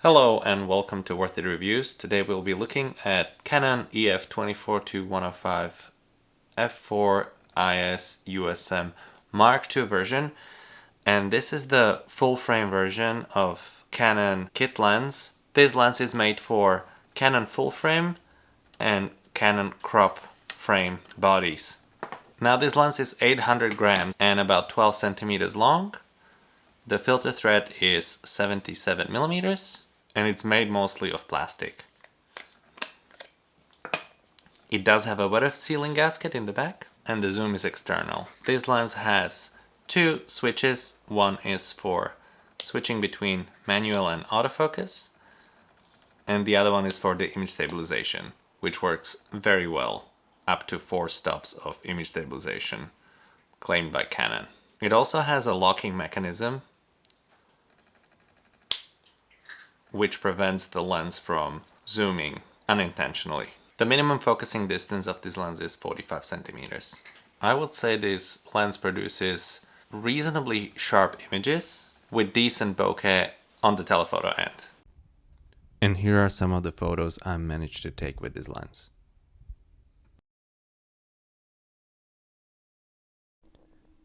Hello and welcome to Worth It Reviews. Today we'll be looking at Canon EF 24-105 f4 IS USM Mark II version, and this is the full frame version of Canon kit lens. This lens is made for Canon full frame and Canon crop frame bodies. Now this lens is 800 grams and about 12 centimeters long. The filter thread is 77 millimeters. And it's made mostly of plastic. It does have a weather sealing gasket in the back, and the zoom is external. This lens has two switches. One is for switching between manual and autofocus, and the other one is for the image stabilization, which works very well, up to 4 stops of image stabilization, claimed by Canon. It also has a locking mechanism which prevents the lens from zooming unintentionally. The minimum focusing distance of this lens is 45 centimeters. I would say this lens produces reasonably sharp images with decent bokeh on the telephoto end. And here are some of the photos I managed to take with this lens.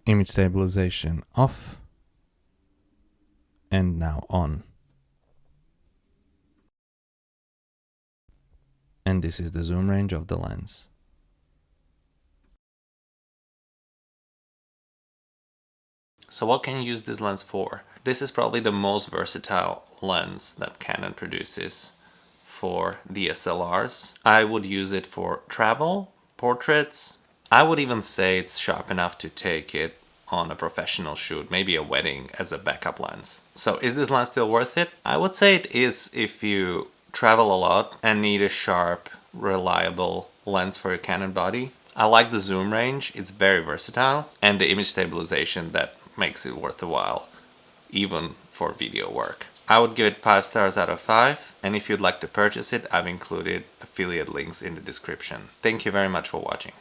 Image stabilization off and now on. And this is the zoom range of the lens. So what can you use this lens for? This is probably the most versatile lens that Canon produces for DSLRs. I would use it for travel, portraits. I would even say it's sharp enough to take it on a professional shoot, maybe a wedding, as a backup lens. So is this lens still worth it? I would say it is if you travel a lot and need a sharp, reliable lens for your Canon body. I like the zoom range, it's very versatile, and the image stabilization that makes it worth a while, even for video work. I would give it 5 stars out of 5, and if you'd like to purchase it, I've included affiliate links in the description. Thank you very much for watching.